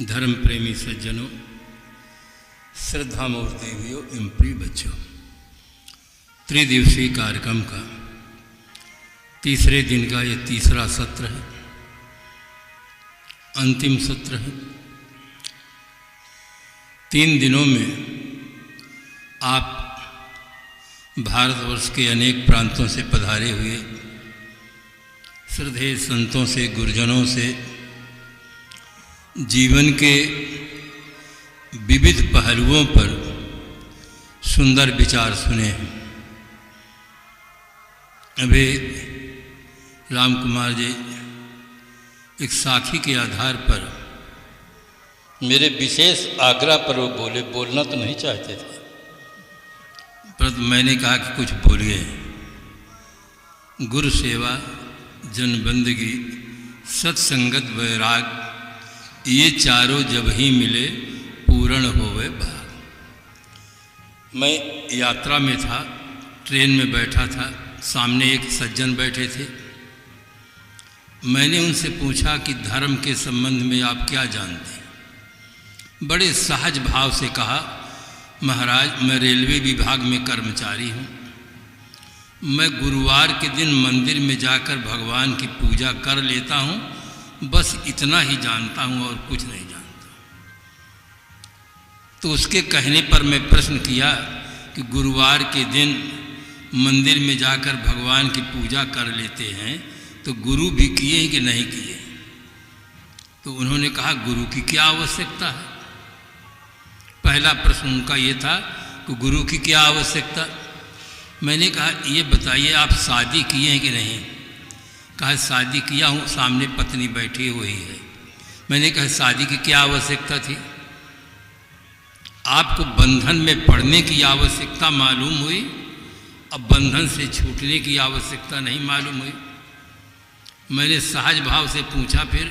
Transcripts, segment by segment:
धर्म प्रेमी सज्जनों, श्रद्धामोर देवियों एवं प्रिय बच्चों, त्रिदिवसीय कार्यक्रम का तीसरे दिन का ये तीसरा सत्र है, अंतिम सत्र है। 3 दिनों में आप भारतवर्ष के अनेक प्रांतों से पधारे हुए श्रद्धेय संतों से, गुरुजनों से जीवन के विविध पहलुओं पर सुंदर विचार सुने हैं। अभी राम कुमार जी एक साखी के आधार पर मेरे विशेष आग्रह पर वो बोलना तो नहीं चाहते थे, परंतु मैंने कहा कि कुछ बोलिए। गुरु सेवा, जन बंदगी, सत्संगत, वैराग, ये चारों जब ही मिले पूर्ण होवे भाग। मैं यात्रा में था, ट्रेन में बैठा था, सामने एक सज्जन बैठे थे। मैंने उनसे पूछा कि धर्म के संबंध में आप क्या जानते हैं। बड़े सहज भाव से कहा, महाराज मैं रेलवे विभाग में कर्मचारी हूँ। मैं गुरुवार के दिन मंदिर में जाकर भगवान की पूजा कर लेता हूँ, बस इतना ही जानता हूँ और कुछ नहीं जानता। तो उसके कहने पर मैं प्रश्न किया कि गुरुवार के दिन मंदिर में जाकर भगवान की पूजा कर लेते हैं तो गुरु भी किए कि नहीं किए। तो उन्होंने कहा, गुरु की क्या आवश्यकता है। पहला प्रश्न उनका ये था कि गुरु की क्या आवश्यकता। मैंने कहा, ये बताइए आप शादी किए हैं कि नहीं। कहा, शादी किया हूँ, सामने पत्नी बैठी हुई है। मैंने कहा, शादी की क्या आवश्यकता थी। आपको बंधन में पड़ने की आवश्यकता मालूम हुई, अब बंधन से छूटने की आवश्यकता नहीं मालूम हुई। मैंने सहज भाव से पूछा, फिर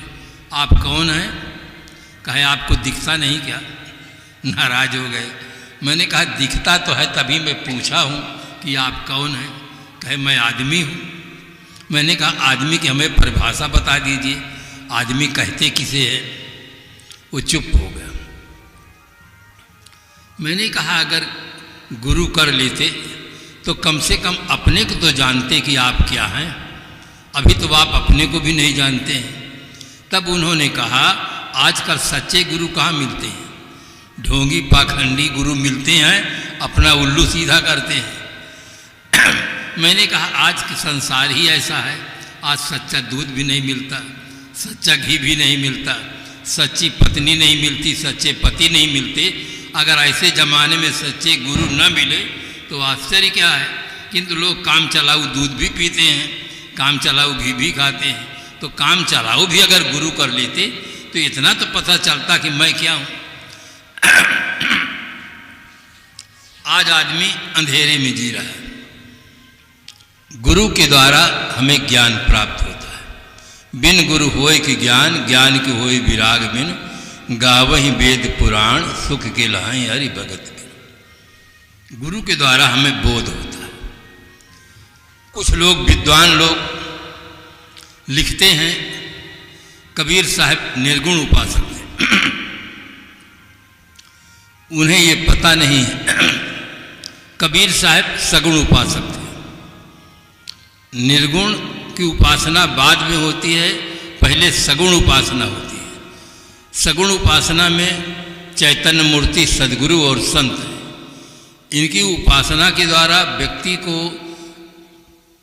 आप कौन हैं। कहे, आपको दिखता नहीं क्या। नाराज हो गए। मैंने कहा, दिखता तो है, तभी मैं पूछा हूँ कि आप कौन हैं। कहे, मैं आदमी हूँ। मैंने कहा, आदमी की हमें परिभाषा बता दीजिए, आदमी कहते किसे है। वो चुप हो गया। मैंने कहा, अगर गुरु कर लेते तो कम से कम अपने को तो जानते कि आप क्या हैं। अभी तो आप अपने को भी नहीं जानते हैं। तब उन्होंने कहा, आजकल सच्चे गुरु कहाँ मिलते हैं। ढोंगी पाखंडी गुरु मिलते हैं, अपना उल्लू सीधा करते हैं। मैंने कहा, आज के संसार ही ऐसा है। आज सच्चा दूध भी नहीं मिलता, सच्चा घी भी नहीं मिलता, सच्ची पत्नी नहीं मिलती, सच्चे पति नहीं मिलते। अगर ऐसे ज़माने में सच्चे गुरु न मिले तो आश्चर्य क्या है। किंतु लोग काम चलाऊ दूध भी पीते हैं, काम चलाऊ घी भी खाते हैं। तो काम चलाऊ भी अगर गुरु कर लेते तो इतना तो पता चलता कि मैं क्या हूँ। आज आदमी अंधेरे में जी रहा है। गुरु के द्वारा हमें ज्ञान प्राप्त होता है। बिन गुरु होए कि ज्ञान, ज्ञान की होए विराग बिन, गावहि वेद पुराण, सुख के लहाई हरि भगत बिन। गुरु के द्वारा हमें बोध होता है। कुछ लोग, विद्वान लोग लिखते हैं, कबीर साहब निर्गुण उपासक थे। उन्हें ये पता नहीं है कबीर साहब सगुण उपासक थे। निर्गुण की उपासना बाद में होती है, पहले सगुण उपासना होती है। सगुण उपासना में चैतन्य मूर्ति, सद्गुरु और संत हैं। इनकी उपासना के द्वारा व्यक्ति को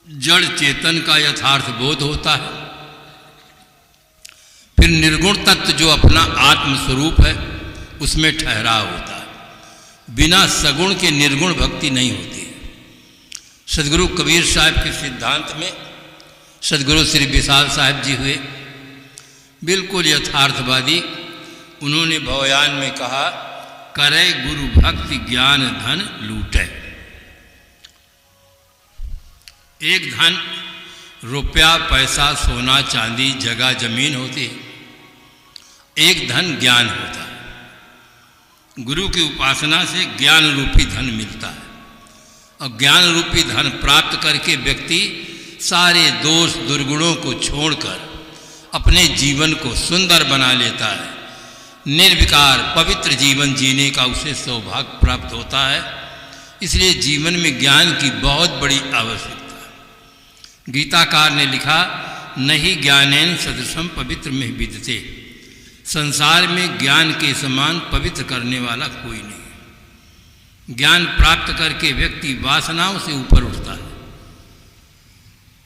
जड़ चेतन का यथार्थ बोध होता है। फिर निर्गुण तत्व जो अपना आत्मस्वरूप है उसमें ठहराव होता है। बिना सगुण के निर्गुण भक्ति नहीं होती। सदगुरु कबीर साहब के सिद्धांत में सदगुरु श्री विशाल साहब जी हुए, बिल्कुल यथार्थवादी। उन्होंने भवयान में कहा, करे गुरु भक्ति ज्ञान धन लूटे। एक धन रुपया, पैसा, सोना, चांदी, जगह, जमीन होती है। एक धन ज्ञान होता है। गुरु की उपासना से ज्ञान रूपी धन मिलता है और ज्ञान रूपी धन प्राप्त करके व्यक्ति सारे दोष दुर्गुणों को छोड़कर अपने जीवन को सुंदर बना लेता है। निर्विकार पवित्र जीवन जीने का उसे सौभाग्य प्राप्त होता है। इसलिए जीवन में ज्ञान की बहुत बड़ी आवश्यकता है। गीताकार ने लिखा, नहीं ज्ञानेन सदृशम पवित्र में विद्यते। संसार में ज्ञान के समान पवित्र करने वाला कोई नहीं। ज्ञान प्राप्त करके व्यक्ति वासनाओं से ऊपर उठता है,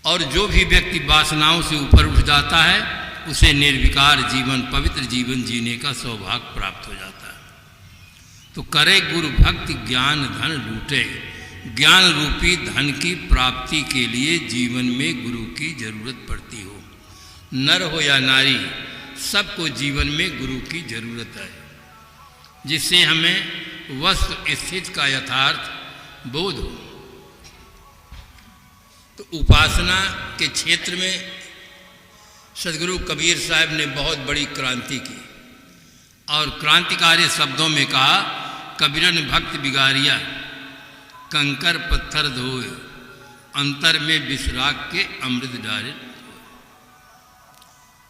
और जो भी व्यक्ति वासनाओं से ऊपर उठ जाता है उसे निर्विकार जीवन पवित्र जीवन जीने का सौभाग्य प्राप्त हो जाता है। तो करे गुरु भक्ति ज्ञान धन लूटे। ज्ञान रूपी धन की प्राप्ति के लिए जीवन में गुरु की जरूरत पड़ती हो। नर हो या नारी, सबको जीवन में गुरु की जरूरत है, जिससे हमें वस्तु स्थिति का यथार्थ बोध हो। तो उपासना के क्षेत्र में सदगुरु कबीर साहब ने बहुत बड़ी क्रांति की, और क्रांतिकारी शब्दों में कहा, कबीरन भक्त बिगारिया कंकर पत्थर धोए, अंतर में विश्राग के अमृत डाले।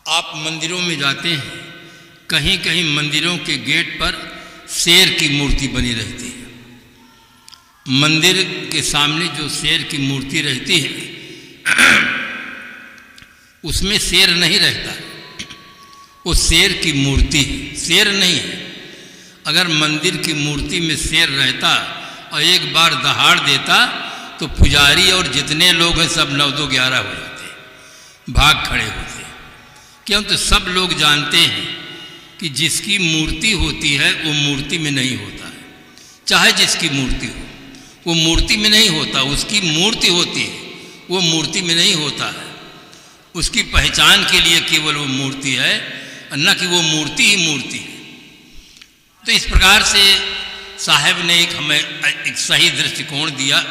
आप मंदिरों में जाते हैं, कहीं कहीं मंदिरों के गेट पर शेर की मूर्ति बनी रहती है। मंदिर के सामने जो शेर की मूर्ति रहती है उसमें शेर नहीं रहता, वो शेर की मूर्ति है, शेर नहीं है। अगर मंदिर की मूर्ति में शेर रहता और एक बार दहाड़ देता तो पुजारी और जितने लोग हैं सब 9 2 11 हो जाते, भाग खड़े होते। क्यों? तो सब लोग जानते हैं कि जिसकी मूर्ति होती है वो मूर्ति में नहीं होता है। चाहे जिसकी मूर्ति हो, वो मूर्ति में नहीं होता, उसकी मूर्ति होती है, वो मूर्ति में नहीं होता है। उसकी पहचान के लिए केवल वो मूर्ति है, न कि वो मूर्ति ही मूर्ति है। तो इस प्रकार से साहब ने हमें एक सही दृष्टिकोण दिया।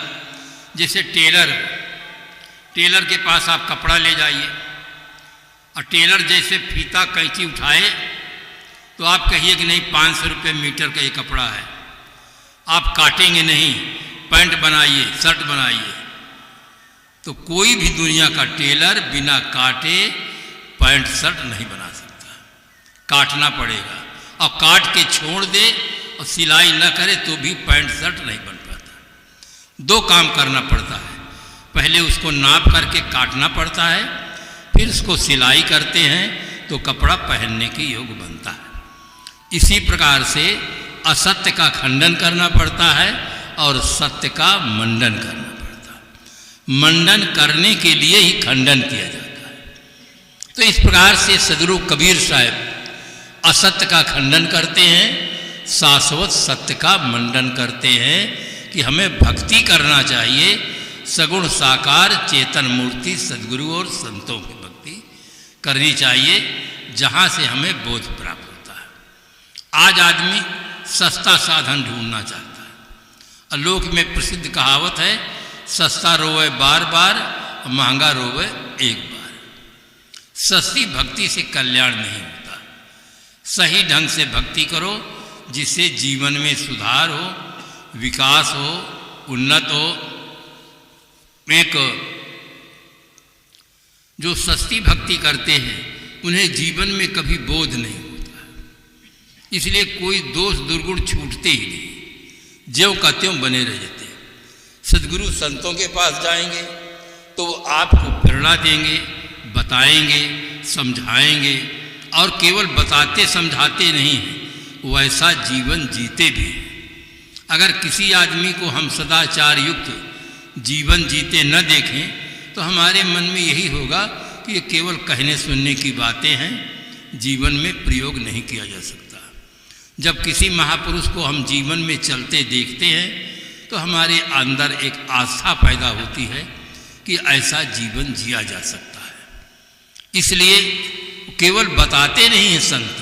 जैसे टेलर के पास आप कपड़ा ले जाइए, और टेलर जैसे फीता कैंची उठाए तो आप कहिए कि नहीं 500 रुपये मीटर का ये कपड़ा है, आप काटेंगे नहीं, पैंट बनाइए, शर्ट बनाइए। तो कोई भी दुनिया का टेलर बिना काटे पैंट शर्ट नहीं बना सकता, काटना पड़ेगा। और काट के छोड़ दे और सिलाई न करे तो भी पैंट शर्ट नहीं बन पाता। 2 काम करना पड़ता है, पहले उसको नाप करके काटना पड़ता है, फिर उसको सिलाई करते हैं तो कपड़ा पहनने के योग्य बनता है। इसी प्रकार से असत्य का खंडन करना पड़ता है और सत्य का मंडन करना पड़ता है। मंडन करने के लिए ही खंडन किया जाता है। तो इस प्रकार से सदगुरु कबीर साहब असत्य का खंडन करते हैं, शाश्वत सत्य का मंडन करते हैं कि हमें भक्ति करना चाहिए। सगुण साकार चेतन मूर्ति सदगुरु और संतों की भक्ति करनी चाहिए, जहाँ से हमें बोध प्राप्त होता है। आज आदमी सस्ता साधन ढूंढना चाहता है। लोक में प्रसिद्ध कहावत है, सस्ता रोवे बार बार, महंगा रोवे एक बार। सस्ती भक्ति से कल्याण नहीं होता। सही ढंग से भक्ति करो, जिससे जीवन में सुधार हो, विकास हो, उन्नत हो। एक जो सस्ती भक्ति करते हैं उन्हें जीवन में कभी बोध नहीं होता, इसलिए कोई दोष दुर्गुण छूटते ही नहीं, ज्यों का त्यों बने रह जाते हैं। सदगुरु संतों के पास जाएंगे तो वो आपको प्रेरणा देंगे, बताएंगे, समझाएंगे, और केवल बताते समझाते नहीं हैं, वैसा जीवन जीते भी। अगर किसी आदमी को हम सदाचार युक्त जीवन जीते न देखें तो हमारे मन में यही होगा कि ये केवल कहने सुनने की बातें हैं, जीवन में प्रयोग नहीं किया जा सकता। जब किसी महापुरुष को हम जीवन में चलते देखते हैं तो हमारे अंदर एक आस्था पैदा होती है कि ऐसा जीवन जिया जा सकता है। इसलिए केवल बताते नहीं हैं संत,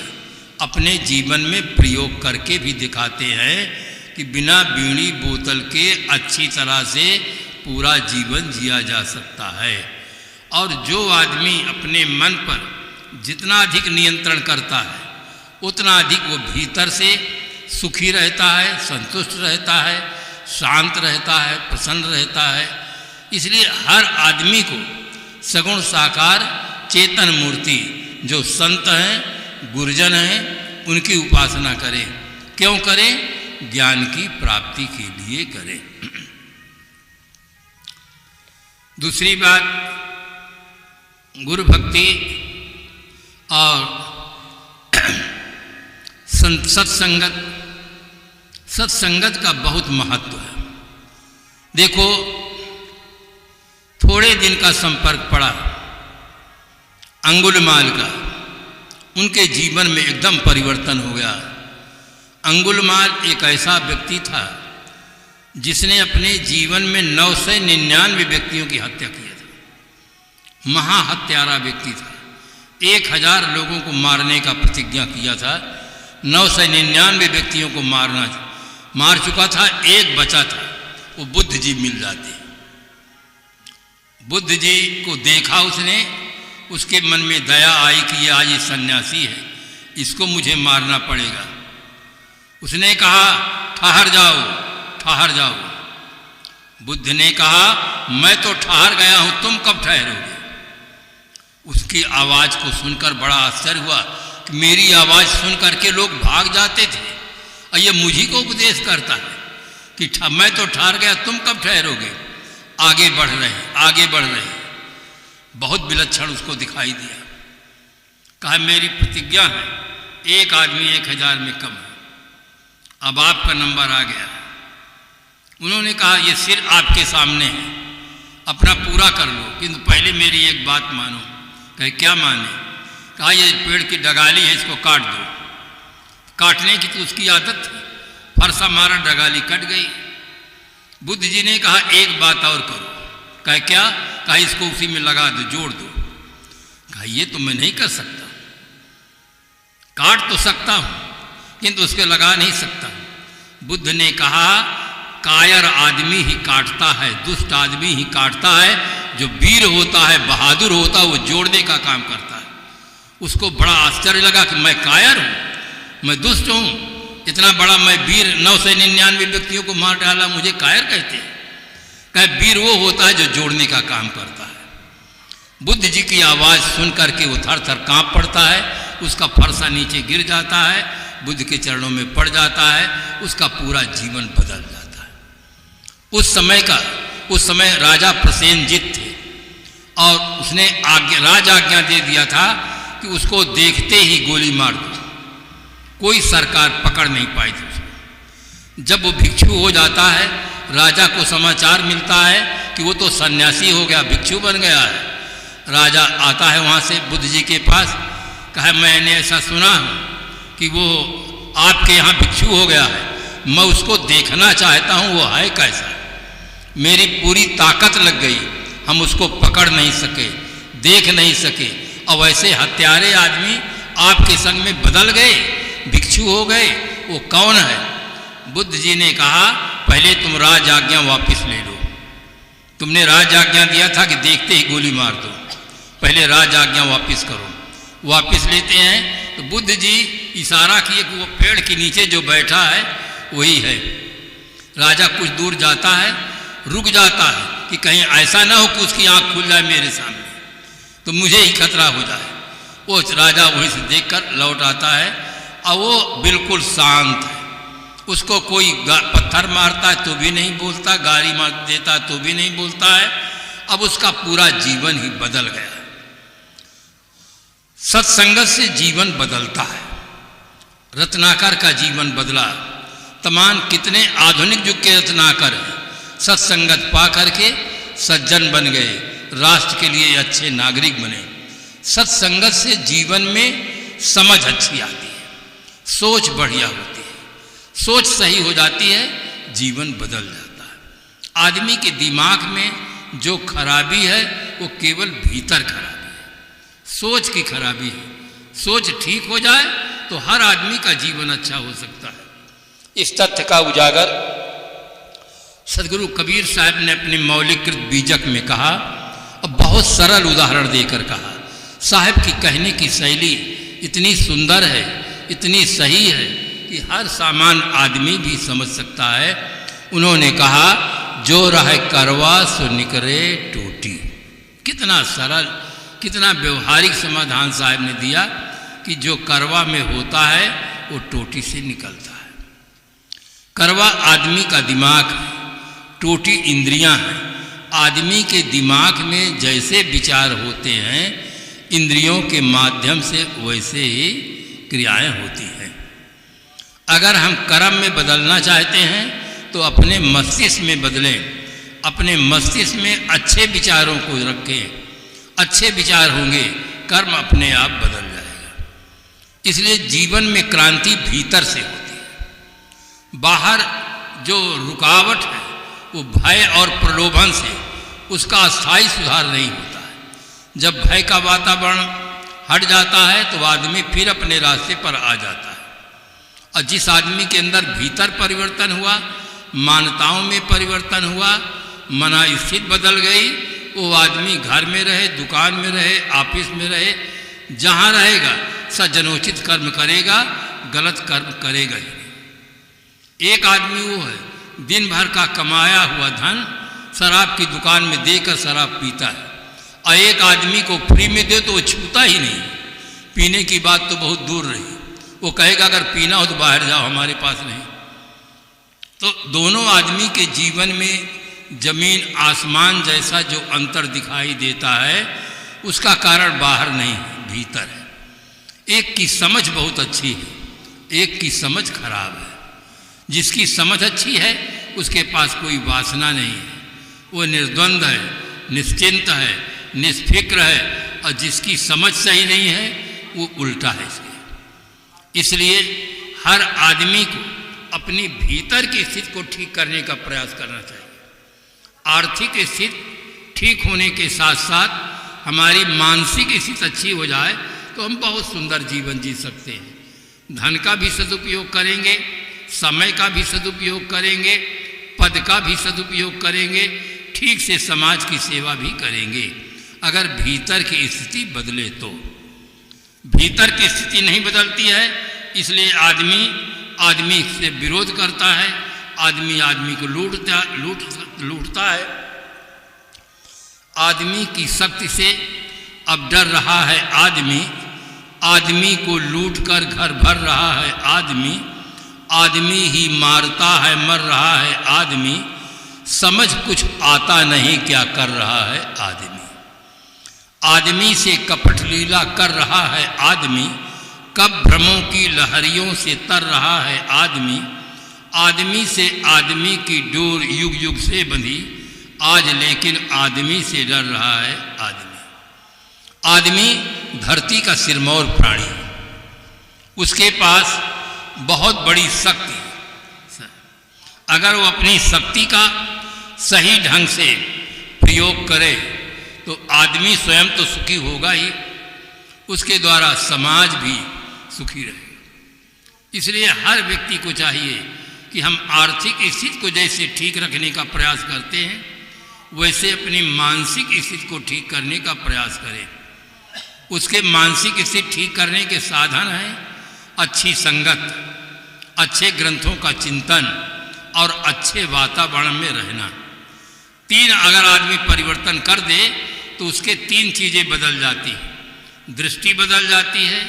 अपने जीवन में प्रयोग करके भी दिखाते हैं कि बिना बीड़ी बोतल के अच्छी तरह से पूरा जीवन जिया जा सकता है। और जो आदमी अपने मन पर जितना अधिक नियंत्रण करता है उतना अधिक वो भीतर से सुखी रहता है, संतुष्ट रहता है, शांत रहता है, प्रसन्न रहता है। इसलिए हर आदमी को सगुण साकार चेतन मूर्ति जो संत हैं, गुरुजन हैं, उनकी उपासना करें। क्यों करें? ज्ञान की प्राप्ति के लिए करें। दूसरी बात, गुरु भक्ति और सत्संगत का बहुत महत्व है। देखो, थोड़े दिन का संपर्क पड़ा अंगुलमाल का, उनके जीवन में एकदम परिवर्तन हो गया। अंगुलमाल एक ऐसा व्यक्ति था जिसने अपने जीवन में 999 व्यक्तियों की हत्या किया था। महाहत्यारा व्यक्ति था। 1000 लोगों को मारने का प्रतिज्ञा किया था। 999 व्यक्तियों को मार चुका था। एक बचा था, वो बुद्ध जी मिल जाते। बुद्ध जी को देखा उसने, उसके मन में दया आई कि ये आज सन्यासी है, इसको मुझे मारना पड़ेगा। उसने कहा, ठहर जाओ, ठहर जाओ। बुद्ध ने कहा, मैं तो ठहर गया हूं, तुम कब ठहरोगे? उसकी आवाज को सुनकर बड़ा आश्चर्य हुआ कि मेरी आवाज सुन करके लोग भाग जाते थे और ये मुझी को उपदेश करता है कि मैं तो ठहर गया, तुम कब ठहरोगे? आगे बढ़ रहे, आगे बढ़ रहे। बहुत विलक्षण उसको दिखाई दिया। कहा, मेरी प्रतिज्ञा है, एक आदमी 1000 में कम है, अब आपका नंबर आ गया। उन्होंने कहा, ये सिर आपके सामने है, अपना पूरा कर लो, किंतु पहले मेरी एक बात मानो। कहे, क्या माने? कहा, ये पेड़ की डगाली है, इसको काट दो। काटने की तो उसकी आदत थी। फरसा मारा, डगाली कट गई। बुद्ध जी ने कहा, एक बात और करो। कहे, क्या? कहा, इसको उसी में लगा दो, जोड़ दो। कहा, ये तो मैं नहीं कर सकता, काट तो सकता हूं किंतु उसके लगा नहीं सकता। बुद्ध ने कहा, कायर आदमी ही काटता है, दुष्ट आदमी ही काटता है। जो वीर होता है, बहादुर होता है, वो जोड़ने का काम करता है। उसको बड़ा आश्चर्य लगा कि मैं कायर हूं, मैं दुष्ट हूं, इतना बड़ा मैं वीर, 999 व्यक्तियों को मार डाला, मुझे कायर कहते हैं। कहे, वीर वो होता है जो जोड़ने का काम करता है। बुद्ध जी की आवाज सुन करके वो थर थर कांप पड़ता है, उसका फरसा नीचे गिर जाता है, बुद्ध के चरणों में पड़ जाता है, उसका पूरा जीवन बदल जाता है। उस समय राजा प्रसेनजीत थे और उसने राज आज्ञा दे दिया था कि उसको देखते ही गोली मार दो। कोई सरकार पकड़ नहीं पाई थी उसको। जब वो भिक्षु हो जाता है, राजा को समाचार मिलता है कि वो तो सन्यासी हो गया, भिक्षु बन गया है। राजा आता है वहाँ से बुद्ध जी के पास। कहा, मैंने ऐसा सुना कि वो आपके यहाँ भिक्षु हो गया है, मैं उसको देखना चाहता हूँ, वो है कैसा? मेरी पूरी ताकत लग गई, हम उसको पकड़ नहीं सके, देख नहीं सके, और वैसे हत्यारे आदमी आपके संग में बदल गए, भिक्षु हो गए, वो कौन है? बुद्ध जी ने कहा, पहले तुम राज आज्ञा वापस ले लो। तुमने राज आज्ञा दिया था कि देखते ही गोली मार दो, पहले राज आज्ञा वापस करो। वापस लेते हैं तो बुद्ध जी इशारा किए कि वो पेड़ के नीचे जो बैठा है वही है। राजा कुछ दूर जाता है, रुक जाता है कि कहीं ऐसा ना हो कि उसकी आंख खुल जाए मेरे सामने, तो मुझे ही खतरा हो जाए। वो राजा वहीं से देखकर लौट आता है और वो बिल्कुल शांत है। उसको कोई पत्थर मारता है तो भी नहीं बोलता, गाली मार देता है तो भी नहीं बोलता है। अब उसका पूरा जीवन ही बदल गया। सत्संगत से जीवन बदलता है। रत्नाकर का जीवन बदला। तमाम कितने आधुनिक युग के रत्नाकर हैं, सत्संगत पा करके सज्जन बन गए, राष्ट्र के लिए अच्छे नागरिक बने। सत्संगत से जीवन में समझ अच्छी आती है, सोच बढ़िया होती है, सोच सही हो जाती है, जीवन बदल जाता है। आदमी के दिमाग में जो खराबी है वो केवल भीतर खराबी है, सोच की खराबी है। सोच ठीक हो जाए तो हर आदमी का जीवन अच्छा हो सकता है। इस तथ्य का उजागर सदगुरु कबीर साहब ने अपने मौलिकृत बीजक में कहा और बहुत सरल उदाहरण देकर कहा। साहब की कहने की शैली इतनी सुंदर है, इतनी सही है कि हर सामान्य आदमी भी समझ सकता है। उन्होंने कहा, जो रहे करवा सो निकरे टूटी। कितना सरल, कितना व्यवहारिक समाधान साहब ने दिया कि जो करवा में होता है वो टोटी से निकलता है। करवा आदमी का दिमाग है, टोटी इंद्रियां हैं। आदमी के दिमाग में जैसे विचार होते हैं, इंद्रियों के माध्यम से वैसे ही क्रियाएं होती हैं। अगर हम कर्म में बदलना चाहते हैं तो अपने मस्तिष्क में बदलें, अपने मस्तिष्क में अच्छे विचारों को रखें, अच्छे विचार होंगे, कर्म अपने आप बदल जाएगा। इसलिए जीवन में क्रांति भीतर से होती है। बाहर जो रुकावट है वो भय और प्रलोभन से, उसका अस्थायी सुधार नहीं होता है। जब भय का वातावरण हट जाता है तो आदमी फिर अपने रास्ते पर आ जाता है। और जिस आदमी के अंदर भीतर परिवर्तन हुआ, मान्यताओं में परिवर्तन हुआ, मना स्थिति बदल गई, वो आदमी घर में रहे, दुकान में रहे, ऑफिस में रहे, जहाँ रहेगा सज्जनोचित कर्म करेगा, गलत कर्म करेगा ही नहीं। एक आदमी वो है दिन भर का कमाया हुआ धन शराब की दुकान में देकर शराब पीता है, और एक आदमी को फ्री में दे तो वो छूता ही नहीं। पीने की बात तो बहुत दूर रही, वो कहेगा अगर पीना हो तो बाहर जाओ, हमारे पास नहीं। तो दोनों आदमी के जीवन में जमीन आसमान जैसा जो अंतर दिखाई देता है, उसका कारण बाहर नहीं है, भीतर है। एक की समझ बहुत अच्छी है, एक की समझ खराब है। जिसकी समझ अच्छी है उसके पास कोई वासना नहीं है, वो निर्द्वंद है, निश्चिंत है, निष्फिक्र है। और जिसकी समझ सही नहीं है वो उल्टा है। इसलिए हर आदमी को अपनी भीतर की स्थिति को ठीक करने का प्रयास करना चाहिए। आर्थिक स्थिति ठीक होने के साथ साथ हमारी मानसिक स्थिति अच्छी हो जाए तो हम बहुत सुंदर जीवन जी सकते हैं। धन का भी सदुपयोग करेंगे, समय का भी सदुपयोग करेंगे, पद का भी सदुपयोग करेंगे, ठीक से समाज की सेवा भी करेंगे, अगर भीतर की स्थिति बदले तो। भीतर की स्थिति नहीं बदलती है, इसलिए आदमी से विरोध करता है, आदमी को लूटता है। आदमी की शक्ति से अब डर रहा है आदमी को लूटकर घर भर रहा है आदमी ही मारता है, मर रहा है आदमी, समझ कुछ आता नहीं क्या कर रहा है आदमी से कपट लीला कर रहा है आदमी, कब भ्रमों की लहरियों से तर रहा है आदमी से आदमी की डोर युग युग से बंधी, आज लेकिन आदमी से डर रहा है आदमी धरती का सिरमौर प्राणी, उसके पास बहुत बड़ी शक्ति है। अगर वो अपनी शक्ति का सही ढंग से प्रयोग करे तो आदमी स्वयं तो सुखी होगा ही, उसके द्वारा समाज भी सुखी रहेगा। इसलिए हर व्यक्ति को चाहिए कि हम आर्थिक स्थिति को जैसे ठीक रखने का प्रयास करते हैं, वैसे अपनी मानसिक स्थिति को ठीक करने का प्रयास करें। उसके मानसिक स्थिति ठीक करने के साधन हैं अच्छी संगत, अच्छे ग्रंथों का चिंतन और अच्छे वातावरण में रहना। तीन अगर आदमी परिवर्तन कर दे तो उसके तीन चीज़ें बदल जाती हैं। दृष्टि बदल जाती है,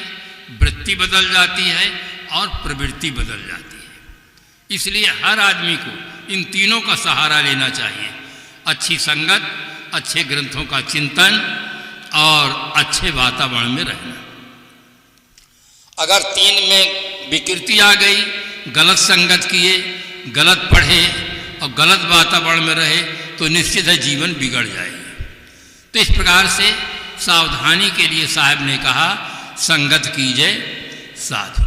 वृत्ति बदल जाती है और प्रवृत्ति बदल जाती है। इसलिए हर आदमी को इन तीनों का सहारा लेना चाहिए। अच्छी संगत, अच्छे ग्रंथों का चिंतन और अच्छे वातावरण में रहना। अगर तीन में विकृति आ गई, गलत संगत किए, गलत पढ़े और गलत वातावरण में रहे तो निश्चित है जीवन बिगड़ जाएगा। तो इस प्रकार से सावधानी के लिए साहब ने कहा संगत कीजिए साधु।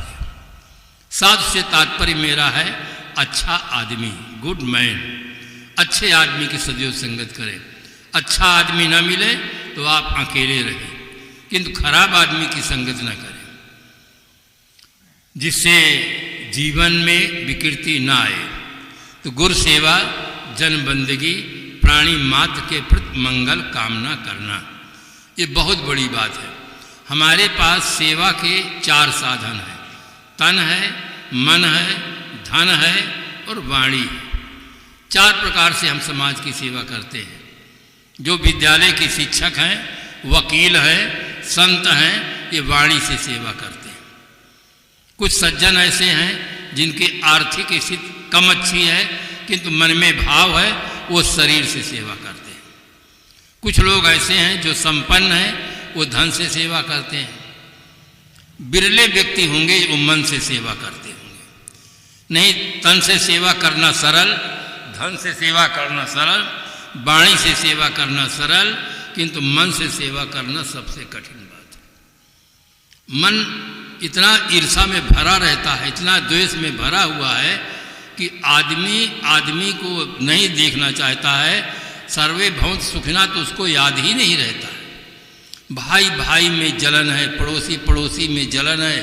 साधु से तात्पर्य मेरा है अच्छा आदमी, गुड मैन। अच्छे आदमी की सदैव संगत करें। अच्छा आदमी न मिले तो आप अकेले रहें, किंतु खराब आदमी की संगत न करें, जिससे जीवन में विकृति न आए। तो गुरु सेवा, जन बंदगी, प्राणी मात्र के प्रति मंगल कामना करना, ये बहुत बड़ी बात है। हमारे पास सेवा के चार साधन हैं, तन है, मन है, धन है और वाणी है। चार प्रकार से हम समाज की सेवा करते हैं। जो विद्यालय के शिक्षक हैं, वकील हैं, संत हैं, ये वाणी से सेवा करते हैं। कुछ सज्जन ऐसे हैं जिनकी आर्थिक स्थिति कम अच्छी है किंतु मन में भाव है, वो शरीर से सेवा करते हैं। कुछ लोग ऐसे हैं जो संपन्न हैं, वो धन से सेवा करते हैं। बिरले व्यक्ति होंगे वो मन से सेवा करते होंगे। नहीं, तन से सेवा करना सरल, धन से सेवा करना सरल, वाणी से सेवा करना सरल, किंतु मन से सेवा करना सबसे कठिन बात है। मन इतना ईर्षा में भरा रहता है, इतना द्वेष में भरा हुआ है कि आदमी को नहीं देखना चाहता है। सर्वे भवन्तु सुखिनः तो उसको याद ही नहीं रहता है। भाई भाई में जलन है, पड़ोसी पड़ोसी में जलन है।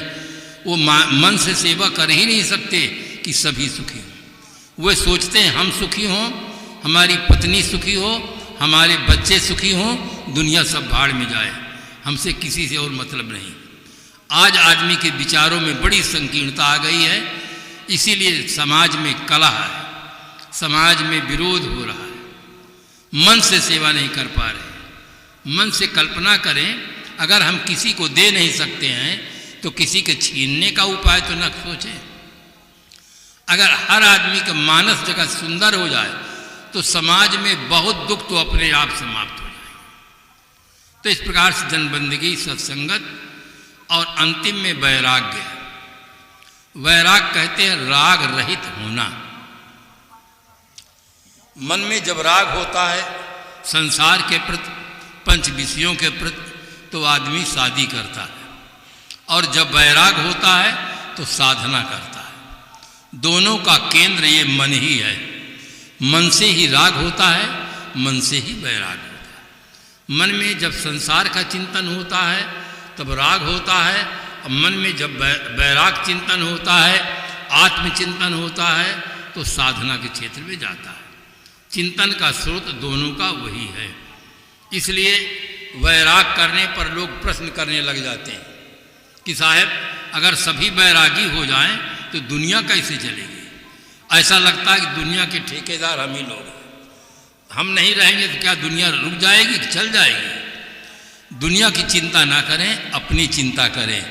वो मन से सेवा कर ही नहीं सकते कि सभी सुखी हों। वे सोचते हैं हम सुखी हों, हमारी पत्नी सुखी हो, हमारे बच्चे सुखी हों, दुनिया सब भाड़ में जाए, हमसे किसी से और मतलब नहीं। आज आदमी के विचारों में बड़ी संकीर्णता आ गई है, इसीलिए समाज में कलह है, समाज में विरोध हो रहा है। मन से सेवा नहीं कर पा रहे। मन से कल्पना करें, अगर हम किसी को दे नहीं सकते हैं तो किसी के छीनने का उपाय तो न सोचें। अगर हर आदमी का मानस जगह सुंदर हो जाए तो समाज में बहुत दुख तो अपने आप समाप्त हो जाएंगे। तो इस प्रकार से जनबंदगी, सत्संगत और अंतिम में वैराग्य। वैराग कहते हैं राग रहित होना। मन में जब राग होता है संसार के प्रति, पंच विषयों के प्रति, तो आदमी शादी करता है, और जब वैराग होता है तो साधना करता है। दोनों का केंद्र ये मन ही है। मन से ही राग होता है, मन से ही वैराग होता है। मन में जब संसार का चिंतन होता है तब राग होता है, और मन में जब वैराग चिंतन होता है, आत्मचिंतन होता है, तो साधना के क्षेत्र में जाता है। चिंतन का स्रोत दोनों का वही है। इसलिए वैराग करने पर लोग प्रश्न करने लग जाते हैं कि साहब अगर सभी वैरागी हो जाएं तो दुनिया कैसे चलेगी। ऐसा लगता है कि दुनिया के ठेकेदार हम ही लोग हैं। हम नहीं रहेंगे तो क्या दुनिया रुक जाएगी कि चल जाएगी। दुनिया की चिंता ना करें, अपनी चिंता करें।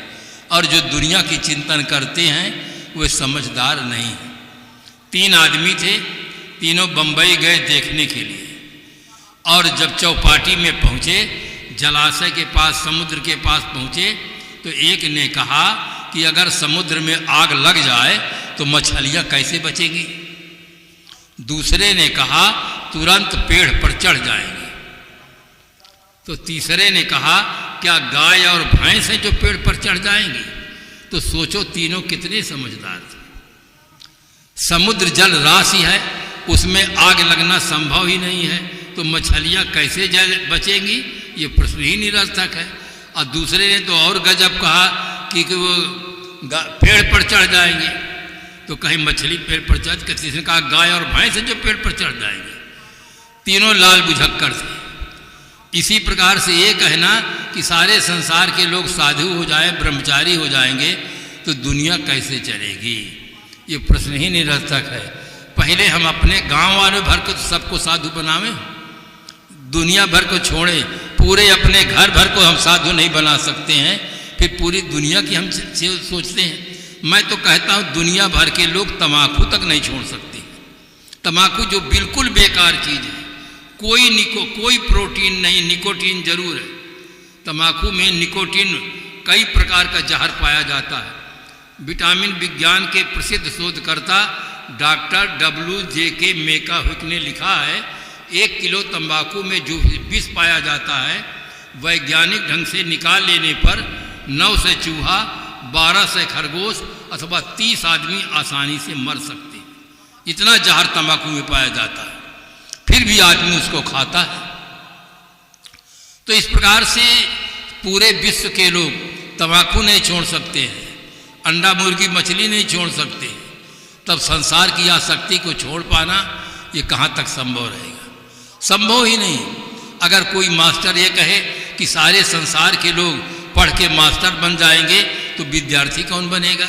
और जो दुनिया की चिंतन करते हैं वे समझदार नहीं हैं। 3 आदमी थे, तीनों बंबई गए देखने के लिए, और जब चौपाटी में पहुँचे, जलाशय के पास, समुद्र के पास पहुँचे, तो एक ने कहा कि अगर समुद्र में आग लग जाए तो मछलियाँ कैसे बचेंगी। दूसरे ने कहा तुरंत पेड़ पर चढ़ जाएंगे। तो तीसरे ने कहा क्या गाय और भैंस हैं जो पेड़ पर चढ़ जाएंगी। तो सोचो तीनों कितने समझदार थे। समुद्र जल राशि है, उसमें आग लगना संभव ही नहीं है, तो मछलियाँ कैसे बचेंगी, ये प्रश्न ही निरर्थक है। और दूसरे ने तो और गजब कहा कि वो पेड़ पर चढ़ जाएंगे। तो कहीं मछली पेड़ पर चढ़, किसी ने कहा गाय और भैंस जो पेड़ पर चढ़ जाएंगे। तीनों लाल बुझक्कर थे। इसी प्रकार से ये कहना कि सारे संसार के लोग साधु हो जाए, ब्रह्मचारी हो जाएंगे, तो दुनिया कैसे चलेगी, ये प्रश्न ही निरर्थक है। पहले हम अपने गांव वाले भर को सबको साधु बनावें, दुनिया भर को छोड़ें। पूरे अपने घर भर को हम साधु नहीं बना सकते हैं, फिर पूरी दुनिया की हम सोचते हैं। मैं तो कहता हूँ दुनिया भर के लोग तम्बाकू तक नहीं छोड़ सकते। तम्बाकू जो बिल्कुल बेकार चीज़ है, कोई प्रोटीन नहीं, निकोटीन जरूर है। तम्बाकू में निकोटीन कई प्रकार का जहर पाया जाता है। विटामिन विज्ञान के प्रसिद्ध शोधकर्ता डॉक्टर WJK मेकाहुक ने लिखा है 1 किलो तंबाकू में जो विष पाया जाता है, वैज्ञानिक ढंग से निकाल लेने पर 9 से चूहा, 12 से खरगोश अथवा 30 आदमी आसानी से मर सकते हैं। इतना जहर तंबाकू में पाया जाता है, फिर भी आदमी उसको खाता है। तो इस प्रकार से पूरे विश्व के लोग तंबाकू नहीं छोड़ सकते हैं, अंडा मुर्गी मछली नहीं छोड़ सकते, तब संसार की आसक्ति को छोड़ पाना ये कहाँ तक संभव रहेगा। संभव ही नहीं। अगर कोई मास्टर ये कहे कि सारे संसार के लोग पढ़ के मास्टर बन जाएंगे तो विद्यार्थी कौन बनेगा।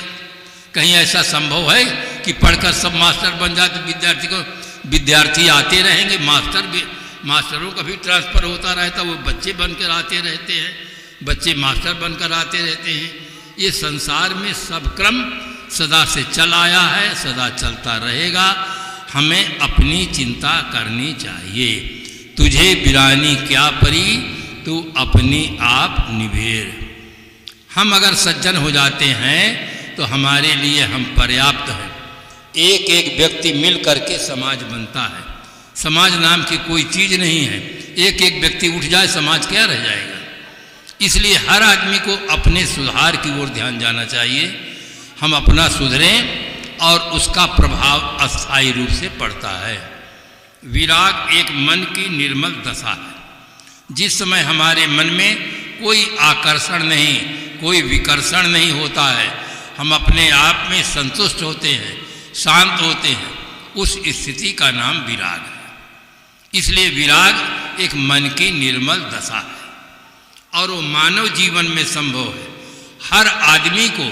कहीं ऐसा संभव है कि पढ़कर सब मास्टर बन जाए तो विद्यार्थी आते रहेंगे। मास्टरों का भी ट्रांसफ़र होता रहता, वो बच्चे बनकर आते रहते हैं, बच्चे मास्टर बनकर आते रहते हैं। ये संसार में सब क्रम सदा से चल आया है, सदा चलता रहेगा। हमें अपनी चिंता करनी चाहिए। तुझे बिरानी क्या परी, तू अपनी आप निबेर। हम अगर सज्जन हो जाते हैं तो हमारे लिए हम पर्याप्त हैं। एक एक व्यक्ति मिल करके समाज बनता है। समाज नाम की कोई चीज़ नहीं है। एक एक व्यक्ति उठ जाए समाज क्या रह जाएगा। इसलिए हर आदमी को अपने सुधार की ओर ध्यान जाना चाहिए। हम अपना सुधरें और उसका प्रभाव अस्थायी रूप से पड़ता है। विराग एक मन की निर्मल दशा है। जिस समय हमारे मन में कोई आकर्षण नहीं, कोई विकर्षण नहीं होता है, हम अपने आप में संतुष्ट होते हैं, शांत होते हैं, उस स्थिति का नाम विराग है। इसलिए विराग एक मन की निर्मल दशा है और वो मानव जीवन में संभव है। हर आदमी को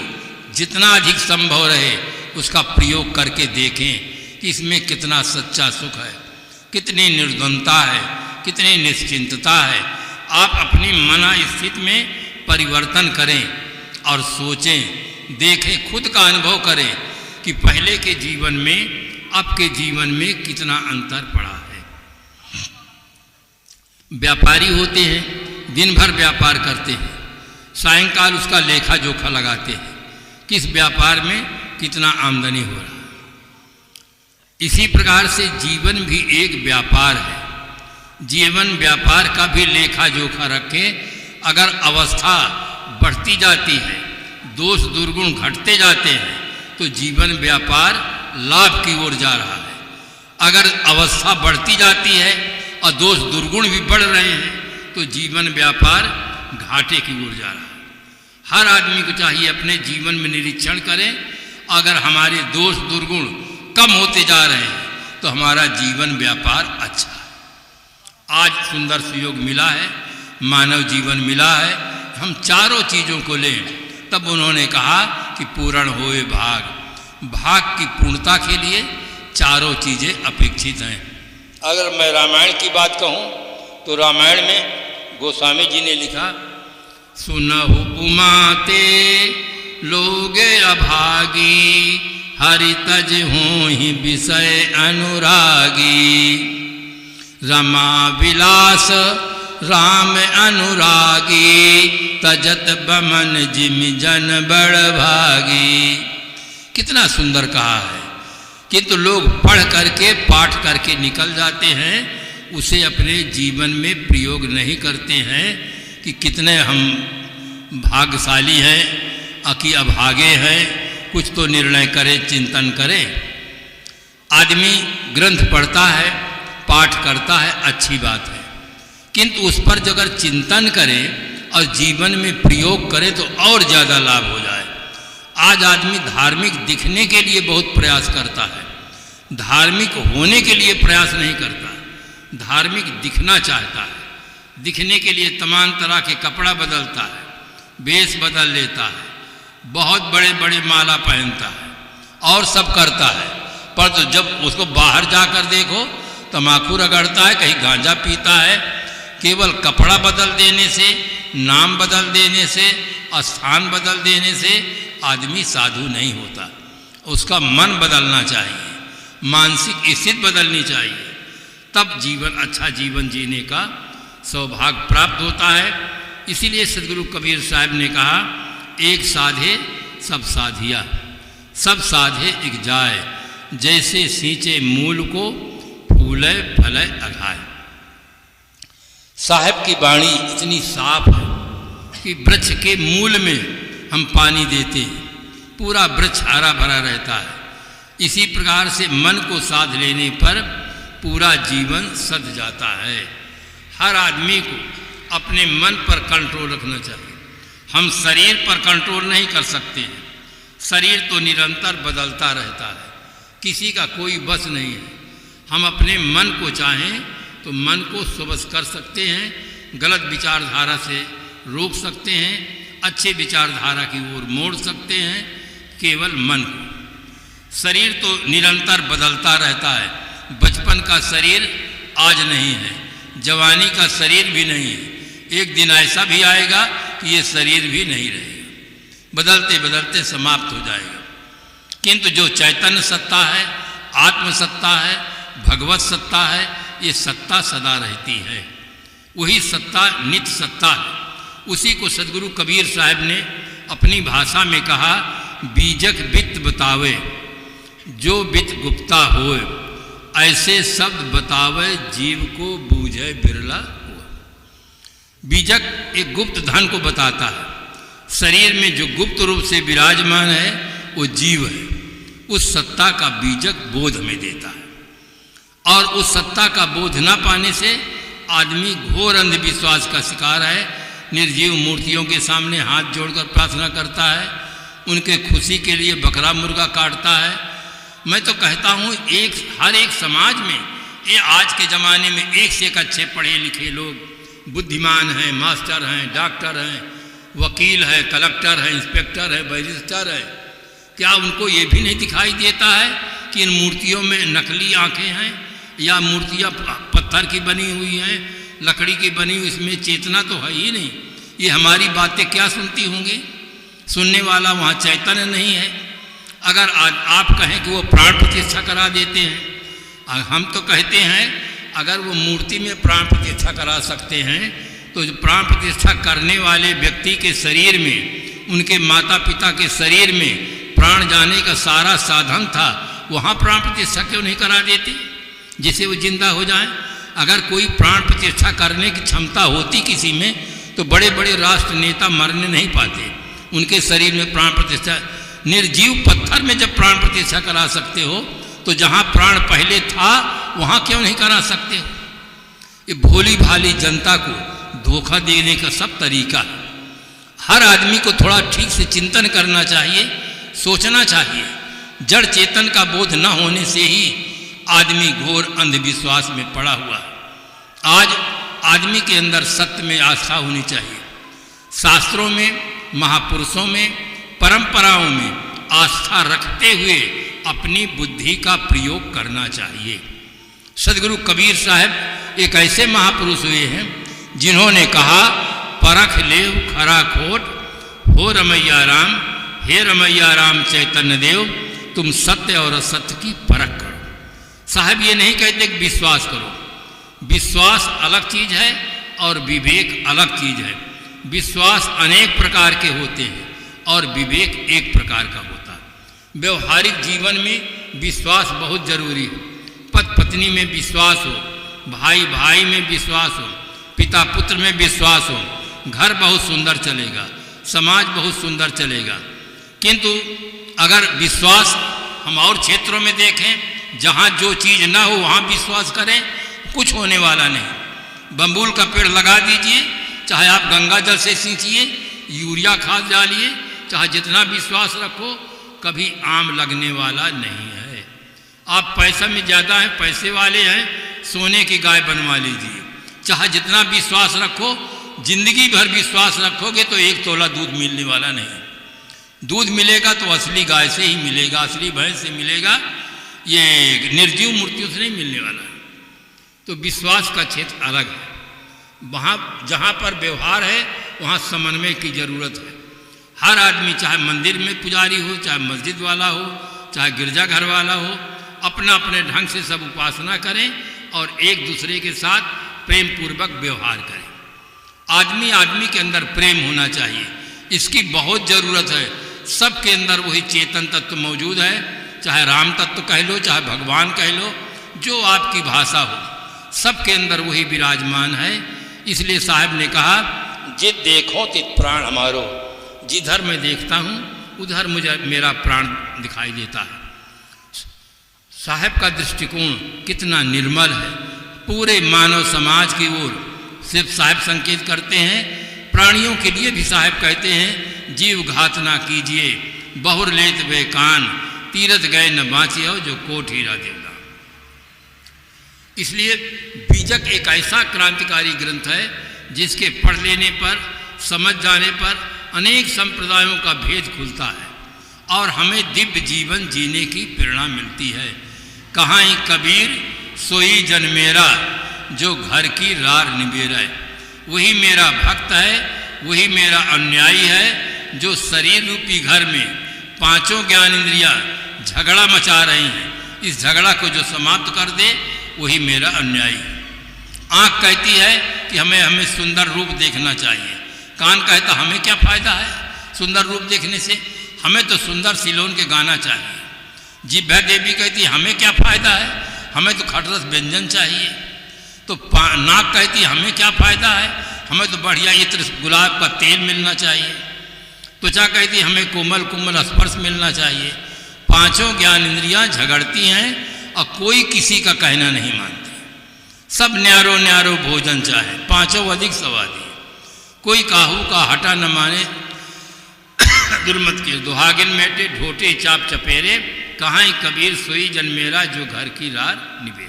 जितना अधिक संभव रहे उसका प्रयोग करके देखें कि इसमें कितना सच्चा सुख है, कितनी निर्द्वंदता है, कितनी निश्चिंतता है। आप अपनी मना स्थिति में परिवर्तन करें और सोचें, देखें, खुद का अनुभव करें कि पहले के जीवन में अब के जीवन में कितना अंतर पड़ा है। व्यापारी होते हैं, दिन भर व्यापार करते हैं, सायंकाल उसका लेखा जोखा लगाते हैं, किस व्यापार में कितना आमदनी हो रहा है। इसी प्रकार से जीवन भी एक व्यापार है। जीवन व्यापार का भी लेखा जोखा रखें। अगर अवस्था बढ़ती जाती है, दोष दुर्गुण घटते जाते हैं, तो जीवन व्यापार लाभ की ओर जा रहा है। अगर अवस्था बढ़ती जाती है और दोष दुर्गुण भी बढ़ रहे हैं, तो जीवन व्यापार घाटे की ओर जा रहा है। हर आदमी को चाहिए अपने जीवन में निरीक्षण करें। अगर हमारे दोष दुर्गुण कम होते जा रहे हैं तो हमारा जीवन व्यापार अच्छा है। आज सुंदर सुयोग मिला है, मानव जीवन मिला है, हम चारों चीज़ों को लें। तब उन्होंने कहा कि पूर्ण होए भाग। भाग की पूर्णता के लिए चारों चीज़ें अपेक्षित हैं। अगर मैं रामायण की बात कहूँ तो रामायण में गोस्वामी जी ने लिखा, सुनहु उमाते लोगे अभागी, हरि तज होहि विषय अनुरागी। रमा विलास राम अनुरागी, तजत बमन जिम जन बड़ भागी। कितना सुंदर कहा है। किंतु लोग पढ़ करके पाठ करके निकल जाते हैं, उसे अपने जीवन में प्रयोग नहीं करते हैं कि कितने हम भाग्यशाली हैं, कि अभागे हैं। कुछ तो निर्णय करें, चिंतन करें। आदमी ग्रंथ पढ़ता है, पाठ करता है, अच्छी बात है, किंतु उस पर जो अगर चिंतन करें और जीवन में प्रयोग करें तो और ज़्यादा लाभ हो जाए। आज आदमी धार्मिक दिखने के लिए बहुत प्रयास करता है, धार्मिक होने के लिए प्रयास नहीं करता। धार्मिक दिखना चाहता है, दिखने के लिए तमाम तरह के कपड़ा बदलता है, वेश बदल लेता है, बहुत बड़े बड़े माला पहनता है और सब करता है। पर तो जब उसको बाहर जाकर देखो, तम्बाकू रगड़ता है, कहीं गांजा पीता है। केवल कपड़ा बदल देने से, नाम बदल देने से, स्थान बदल देने से आदमी साधु नहीं होता। उसका मन बदलना चाहिए, मानसिक स्थिति बदलनी चाहिए, तब जीवन अच्छा जीवन जीने का सौभाग्य प्राप्त होता है। इसीलिए सदगुरु कबीर साहब ने कहा, एक साधे सब साधिया, सब साधे एक जाए, जैसे सींचे मूल को फूले फले अघाए। साहब की वाणी इतनी साफ है कि वृक्ष के मूल में हम पानी देते हैं, पूरा वृक्ष हरा भरा रहता है। इसी प्रकार से मन को साध लेने पर पूरा जीवन सध जाता है। हर आदमी को अपने मन पर कंट्रोल रखना चाहिए। हम शरीर पर कंट्रोल नहीं कर सकते हैं, शरीर तो निरंतर बदलता रहता है, किसी का कोई बस नहीं है। हम अपने मन को चाहें तो मन को स्वबस कर सकते हैं, गलत विचारधारा से रोक सकते हैं, अच्छे विचारधारा की ओर मोड़ सकते हैं, केवल मन को। शरीर तो निरंतर बदलता रहता है। बचपन का शरीर आज नहीं है, जवानी का शरीर भी नहीं है। एक दिन ऐसा भी आएगा कि ये शरीर भी नहीं रहेगा। बदलते बदलते समाप्त हो जाएगा। किंतु जो चैतन्य सत्ता है, आत्म सत्ता है, भगवत सत्ता है, ये सत्ता सदा रहती है। वही सत्ता नित्य सत्ता है। उसी को सदगुरु कबीर साहब ने अपनी भाषा में कहा, बीजक बित बतावे जो बित गुप्ता होए, ऐसे शब्द बतावे जीव को बूझे बिरला हुआ। बीजक एक गुप्त धन को बताता है। शरीर में जो गुप्त रूप से विराजमान है वो जीव है। उस सत्ता का बीजक बोध में देता है और उस सत्ता का बोध न पाने से आदमी घोर अंधविश्वास का शिकार है। निर्जीव मूर्तियों के सामने हाथ जोड़कर प्रार्थना करता है, उनके खुशी के लिए बकरा मुर्गा काटता है। मैं तो कहता हूँ हर एक समाज में ये आज के ज़माने में एक से एक अच्छे पढ़े लिखे लोग बुद्धिमान हैं, मास्टर हैं, डॉक्टर हैं, वकील है, कलेक्टर है, इंस्पेक्टर है, बैरिस्टर है। क्या उनको ये भी नहीं दिखाई देता है कि इन मूर्तियों में नकली आंखें हैं या मूर्तियाँ पत्थर की बनी हुई हैं, लकड़ी की बनी हुई, इसमें चेतना तो है ही नहीं। ये हमारी बातें क्या सुनती होंगी? सुनने वाला वहाँ चैतन्य नहीं है। अगर आप कहें कि वो प्राण प्रतिष्ठा करा देते हैं, हम तो कहते हैं अगर वो मूर्ति में प्राण प्रतिष्ठा करा सकते हैं तो प्राण प्रतिष्ठा करने वाले व्यक्ति के शरीर में, उनके माता पिता के शरीर में प्राण जाने का सारा साधन था, वहाँ प्राण प्रतिष्ठा क्यों नहीं करा देते जिससे वो जिंदा हो जाए? अगर कोई प्राण प्रतिष्ठा करने की क्षमता होती किसी में तो बड़े बड़े राष्ट्र नेता मरने नहीं पाते। उनके शरीर में प्राण प्रतिष्ठा, निर्जीव पत्थर में जब प्राण प्रतिष्ठा करा सकते हो तो जहाँ प्राण पहले था वहाँ क्यों नहीं करा सकते हो? ये भोली भाली जनता को धोखा देने का सब तरीका है। हर आदमी को थोड़ा ठीक से चिंतन करना चाहिए, सोचना चाहिए। जड़ चेतन का बोध न होने से ही आदमी घोर अंधविश्वास में पड़ा हुआ है। आज आदमी के अंदर सत्य में आस्था होनी चाहिए। शास्त्रों में, महापुरुषों में, परंपराओं में आस्था रखते हुए अपनी बुद्धि का प्रयोग करना चाहिए। सदगुरु कबीर साहब एक ऐसे महापुरुष हुए हैं जिन्होंने कहा, परख लेव खरा खोट हो रमैया राम, हे रमैया राम चैतन्य देव, तुम सत्य और असत्य की परख करो। साहब ये नहीं कहते कि विश्वास करो। विश्वास अलग चीज है और विवेक अलग चीज है। विश्वास अनेक प्रकार के होते हैं और विवेक एक प्रकार का होता है। व्यवहारिक जीवन में विश्वास बहुत जरूरी है। पति पत्नी में विश्वास हो, भाई भाई में विश्वास हो, पिता पुत्र में विश्वास हो, घर बहुत सुंदर चलेगा, समाज बहुत सुंदर चलेगा। किंतु अगर विश्वास हम और क्षेत्रों में देखें, जहाँ जो चीज़ ना हो वहाँ विश्वास करें, कुछ होने वाला नहीं। बम्बूल का पेड़ लगा दीजिए, चाहे आप गंगा जल से सींचिए, यूरिया खाद डालिए, चाहे जितना विश्वास रखो, कभी आम लगने वाला नहीं है। आप पैसा में ज़्यादा हैं, पैसे वाले हैं, सोने की गाय बनवा लीजिए। चाहे जितना विश्वास रखो, जिंदगी भर विश्वास रखोगे तो 1 तोला दूध मिलने वाला नहीं। दूध मिलेगा तो असली गाय से ही मिलेगा, असली भैंस से मिलेगा, ये निर्जीव मूर्तियों से नहीं मिलने वाला है। तो विश्वास का क्षेत्र अलग है। वहाँ जहाँ पर व्यवहार है वहाँ समन्वय की जरूरत है। हर आदमी, चाहे मंदिर में पुजारी हो, चाहे मस्जिद वाला हो, चाहे गिरजाघर वाला हो, अपना अपने ढंग से सब उपासना करें और एक दूसरे के साथ प्रेम पूर्वक व्यवहार करें। आदमी आदमी के अंदर प्रेम होना चाहिए, इसकी बहुत ज़रूरत है। सबके अंदर वही चेतन तत्व मौजूद है, चाहे राम तत्व कह लो, चाहे भगवान कह लो, जो आपकी भाषा हो, सबके अंदर वही विराजमान है। इसलिए साहब ने कहा, जित देखो तित प्राण हमारो, जिधर मैं देखता हूँ उधर मुझे मेरा प्राण दिखाई देता है। साहब का दृष्टिकोण कितना निर्मल है। पूरे मानव समाज की ओर सिर्फ साहब संकेत करते हैं, प्राणियों के लिए भी साहब कहते हैं, जीव घात ना कीजिए, बहुर लेत वे कान, तीरथ गए न बाँचे हो जो कोट हीरा देगा। इसलिए बीजक एक ऐसा क्रांतिकारी ग्रंथ है जिसके पढ़ लेने पर, समझ जाने पर अनेक संप्रदायों का भेद खुलता है और हमें दिव्य जीवन जीने की प्रेरणा मिलती है। कहाँ ही कबीर सोई जन मेरा, जो घर की रार निबेरा है, वही मेरा भक्त है, वही मेरा अन्यायी है, जो शरीर रूपी घर में पांचों ज्ञान इंद्रियां झगड़ा मचा रही हैं, इस झगड़ा को जो समाप्त कर दे वही मेरा अनुयायी है। आँख कहती है कि हमें सुंदर रूप देखना चाहिए, कान कहता हमें क्या फ़ायदा है सुंदर रूप देखने से, हमें तो सुंदर सिलोन के गाना चाहिए। जिह्वा देवी कहती है हमें क्या फ़ायदा है, हमें तो खटरस व्यंजन चाहिए। तो नाक कहती है हमें क्या फ़ायदा है, हमें तो बढ़िया इत्र गुलाब का तेल मिलना चाहिए। त्वचा कहती है हमें कोमल कोमल स्पर्श मिलना चाहिए। पांचों ज्ञान इंद्रियां झगड़ती हैं और कोई किसी का कहना नहीं मानती। सब न्यारो न्यारो भोजन चाहे, पांचों अधिक स्वादी। कोई काहू का हटा न माने, दुर्मत के दुहागिन मेटे ढोटे चाप चपेरे, कहाँ कबीर सोई जन मेरा जो घर की रार निबेरे।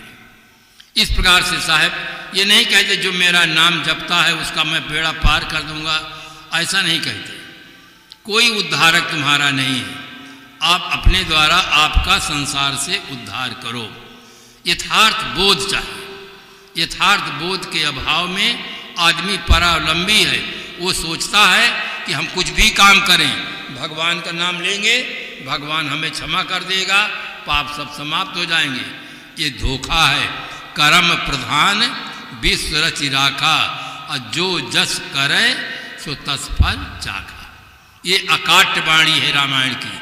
इस प्रकार से साहब ये नहीं कहते जो मेरा नाम जपता है उसका मैं बेड़ा पार कर दूंगा, ऐसा नहीं कहते। कोई उद्धारक तुम्हारा नहीं है, आप अपने द्वारा आपका संसार से उद्धार करो। यथार्थ बोध चाहिए। यथार्थ बोध के अभाव में आदमी परावलंबी है, वो सोचता है कि हम कुछ भी काम करें, भगवान का नाम लेंगे, भगवान हमें क्षमा कर देगा, पाप सब समाप्त हो जाएंगे। ये धोखा है। कर्म प्रधान विश्व रचि राखा, और जो जस करे सो तस फल चाखा। ये अकाट्य वाणी है रामायण की,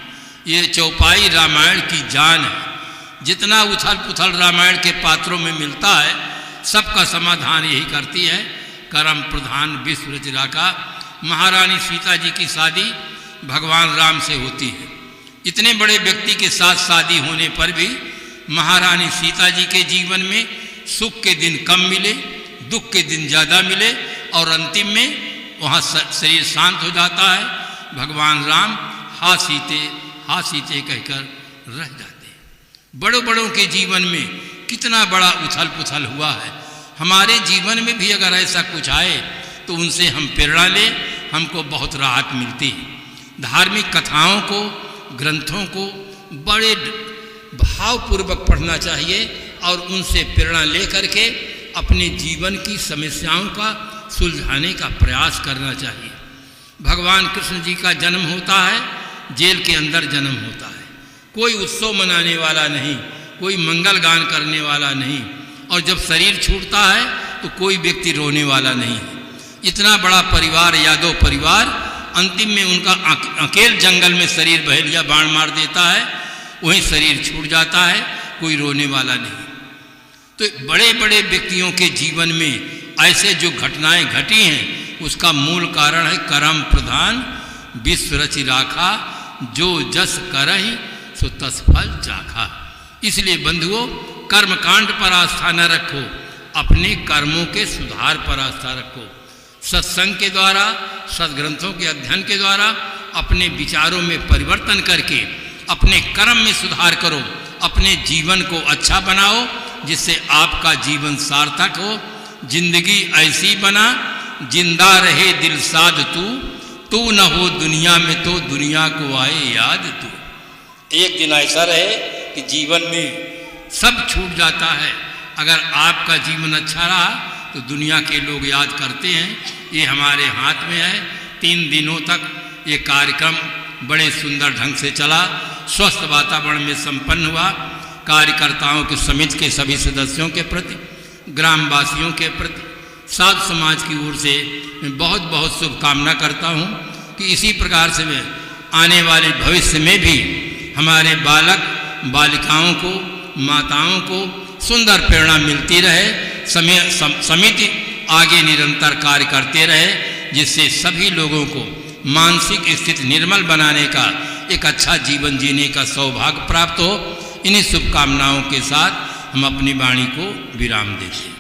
ये चौपाई रामायण की जान है। जितना उथल पुथल रामायण के पात्रों में मिलता है सबका समाधान यही करती है, कर्म प्रधान विश्व रचि राखा। महारानी सीता जी की शादी भगवान राम से होती है। इतने बड़े व्यक्ति के साथ शादी होने पर भी महारानी सीता जी के जीवन में सुख के दिन कम मिले, दुख के दिन ज़्यादा मिले, और अंतिम में वहाँ शरीर शांत हो जाता है। भगवान राम हा सीते कहकर रह जाते हैं। बड़ों बड़ों के जीवन में कितना बड़ा उथल पुथल हुआ है। हमारे जीवन में भी अगर ऐसा कुछ आए तो उनसे हम प्रेरणा लें, हमको बहुत राहत मिलती है। धार्मिक कथाओं को, ग्रंथों को बड़े भावपूर्वक पढ़ना चाहिए और उनसे प्रेरणा ले करके अपने जीवन की समस्याओं का सुलझाने का प्रयास करना चाहिए। भगवान कृष्ण जी का जन्म होता है, जेल के अंदर जन्म होता है। कोई उत्सव मनाने वाला नहीं, कोई मंगल गान करने वाला नहीं, और जब शरीर छूटता है तो कोई व्यक्ति रोने वाला नहीं है। इतना बड़ा परिवार, यादव परिवार, अंतिम में उनका अकेले जंगल में शरीर बहेलिया बाण मार देता है, वहीं शरीर छूट जाता है, कोई रोने वाला नहीं। तो बड़े बड़े व्यक्तियों के जीवन में ऐसे जो घटनाएं घटी हैं उसका मूल कारण है कर्म प्रधान विश्व रचि राखा, जो जस करहि सो तस फल चाखा। इसलिए बंधुओं, कर्म कांड पर आस्था न रखो, अपने कर्मों के सुधार पर आस्था रखो। सत्संग के द्वारा, सद्ग्रंथों के अध्ययन के द्वारा अपने विचारों में परिवर्तन करके अपने कर्म में सुधार करो, अपने जीवन को अच्छा बनाओ, जिससे आपका जीवन सार्थक हो। जिंदगी ऐसी बना जिंदा रहे दिल साध तू न हो दुनिया में तो दुनिया को आए याद तू। एक दिन ऐसा रहे कि जीवन में सब छूट जाता है। अगर आपका जीवन अच्छा रहा तो दुनिया के लोग याद करते हैं। ये हमारे हाथ में है। 3 दिनों तक ये कार्यक्रम बड़े सुंदर ढंग से चला, स्वस्थ वातावरण में संपन्न हुआ। कार्यकर्ताओं के समिति के सभी सदस्यों के प्रति, ग्रामवासियों के प्रति, साधु समाज की ओर से मैं बहुत बहुत शुभकामना करता हूँ कि इसी प्रकार से मैं आने वाले भविष्य में भी हमारे बालक बालिकाओं को, माताओं को सुंदर प्रेरणा मिलती रहे। समिति आगे निरंतर कार्य करते रहे, जिससे सभी लोगों को मानसिक स्थिति निर्मल बनाने का, एक अच्छा जीवन जीने का सौभाग्य प्राप्त हो। इन्हीं शुभकामनाओं के साथ हम अपनी वाणी को विराम देते हैं।